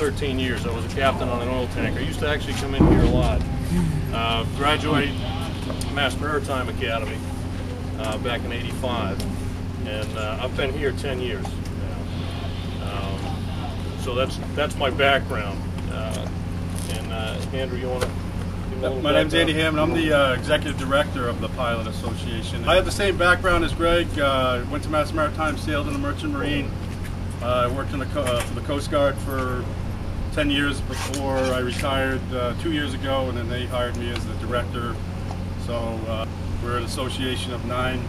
13 years. I was a captain on an oil tanker. I used to actually come in here a lot. Graduated Mass Maritime Academy back in '85, and I've been here 10 years now. So that's my background. And Andrew, you want to? My name's Andy Hammond. I'm the executive director of the Pilot Association. I have the same background as Greg. Went to Mass Maritime, sailed in the Merchant Marine. I worked in for the Coast Guard for 10 years before I retired 2 years ago, and then they hired me as the director. So we're an association of 9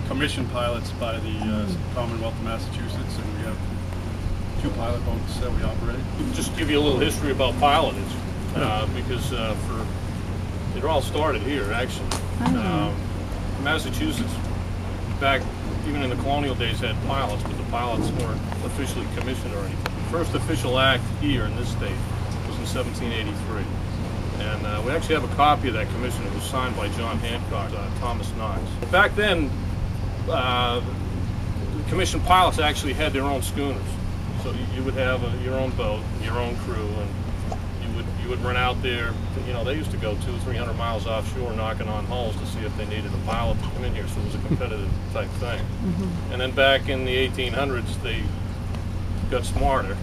commissioned pilots by the Commonwealth of Massachusetts, and we have 2 pilot boats that we operate. Just give you a little history about pilotage, because it all started here, actually. Massachusetts, back even in the colonial days, had pilots, but the pilots weren't officially commissioned or anything. The first official act here in this state was in 1783. And we actually have a copy of that commission. It was signed by John Hancock, Thomas Knox. Back then, the commissioned pilots actually had their own schooners. So you would have your own boat, your own crew, and you would run out there. You know, they used to go 200-300 miles offshore knocking on hulls to see if they needed a pilot to come in here, so it was a competitive type thing. And then back in the 1800s, they got smarter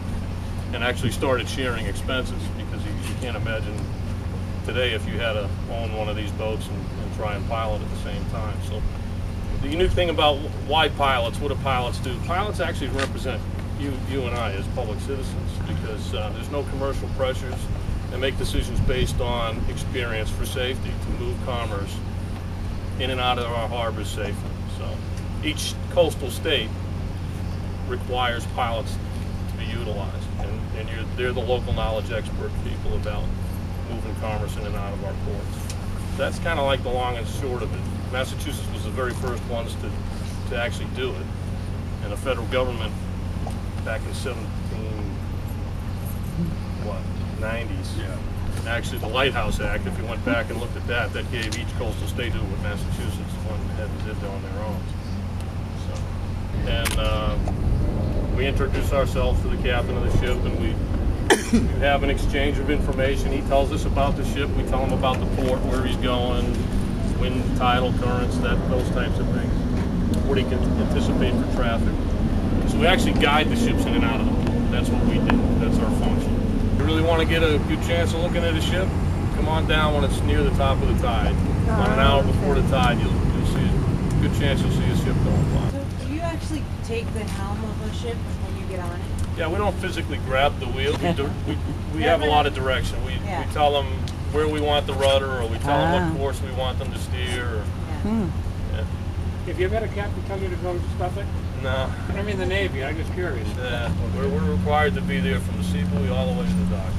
and actually started sharing expenses, because you can't imagine today if you had to own one of these boats and try and pilot at the same time. So the unique thing about why pilots, what do pilots do? Pilots actually represent you and I as public citizens, because there's no commercial pressures. They make decisions based on experience for safety, to move commerce in and out of our harbors safely. So each coastal state requires pilots to be utilized, and they're the local knowledge expert people about moving commerce in and out of our ports. That's kind of like the long and short of it. Massachusetts was the very first ones to actually do it, and the federal government back in 90s. Yeah. Actually, the Lighthouse Act, if you went back and looked at that, that gave each coastal state to do what Massachusetts did on their own. So, and we introduce ourselves to the captain of the ship, and we have an exchange of information. He tells us about the ship, we tell him about the port, where he's going, wind, tidal currents, those types of things, what he can anticipate for traffic. So we actually guide the ships in and out of the port. That's what we do. That's our function. If you really want to get a good chance of looking at a ship, come on down when it's near the top of the tide. About an hour before the tide, you'll see a good chance you'll see a ship going by. So do you actually take the helm of a ship when you get on it? Yeah, we don't physically grab the wheel. We have a lot of direction. We tell them where we want the rudder, or we tell them what course we want them to steer. Or, Have you ever had a captain tell you to go stop it? No. I mean the Navy, I'm just curious. We're required to be there from the sea buoy all the way to the dock.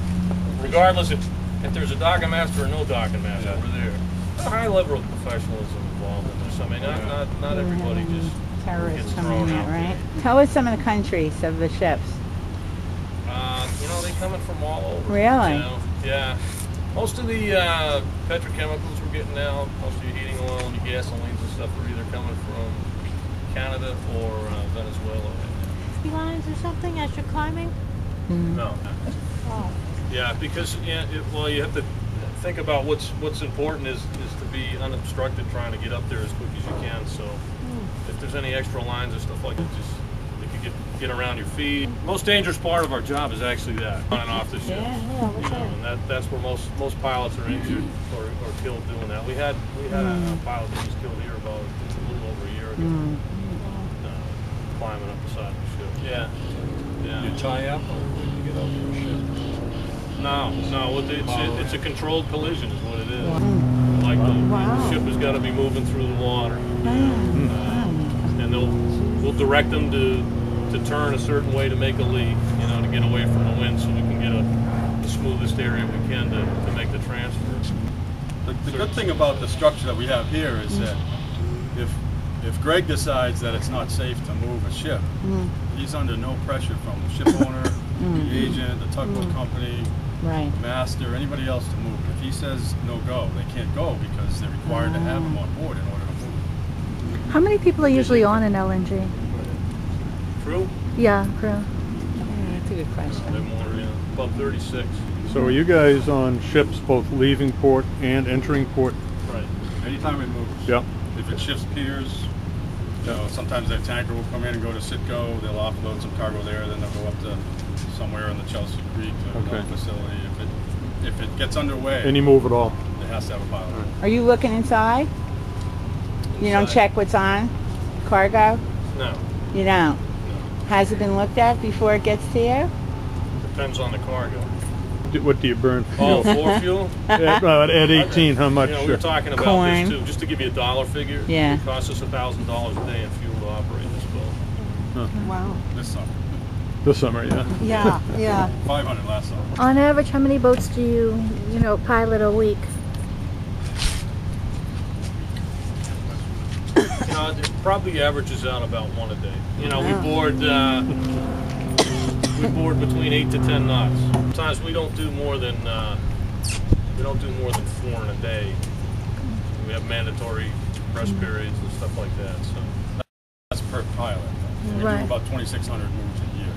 Regardless if there's a docking master or no docking master, we're there. A high level of professionalism involved in this. I mean, not everybody just gets thrown out. Right? Tell us some of the countries of the ships. You know, they're coming from all over. Really? You know? Yeah. Most of the petrochemicals we're getting now, most of your heating oil and your gasolines and stuff are either coming from Canada or Venezuela. Sea lines or something as you're climbing? No. Oh. Yeah, because well, you have to think about what's important is to be unobstructed, trying to get up there as quick as you can. So if there's any extra lines or stuff like that, just you can get around your feet. Most dangerous part of our job is actually that, on and off the ship. And that's where most pilots are injured or killed doing that. We had a pilot that was killed here about a little over a year ago. Climbing up the side of the ship. Yeah. You tie up when you get over the ship? No. It's a controlled collision is what it is. Like the ship has got to be moving through the water. And we'll direct them to turn a certain way to make a lee, you know, to get away from the wind, so we can get the smoothest area we can to make the transfer. The good thing about the structure that we have here is that if Greg decides that it's not safe to move a ship, he's under no pressure from the ship owner, the agent, the tugboat company, the master, anybody else to move. If he says no go, they can't go, because they're required to have him on board in order to move. How many people are usually on an LNG? Crew? Yeah, crew. That's a good question. More, yeah. about 36. So are you guys on ships both leaving port and entering port? Right. Anytime it moves. Yeah. If it shifts piers, you know, sometimes their tanker will come in and go to Citgo, they'll offload some cargo there, then they'll go up to somewhere in the Chelsea Creek to another Okay. facility. If it gets underway, Any move at all? it has to have a pilot. Are you looking inside? You don't Inside. check what's on cargo? No. You don't? Has it been looked at before it gets to you? Depends on the cargo. What do you burn for Oh, fuel? for fuel? At 18, how much? You know, we were talking about Corn. this too. Just to give you a dollar figure, Yeah. it costs us $1,000 a day in fuel to operate this boat. Wow. This summer. This summer, yeah. Yeah, yeah. 500 last summer. On average, how many boats do you know, pilot a week? You know, it probably averages out about one a day. You know, we board between 8 to 10 knots. Sometimes we don't do more than 4 in a day. We have mandatory rest periods and stuff like that. So That's per pilot. We Right. do about 2,600 moves a year.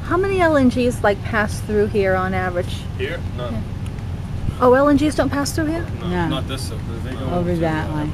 How many LNGs like pass through here on average? here, none. Oh, LNGs don't pass through here? No. No. Not this, they go Over to, that way.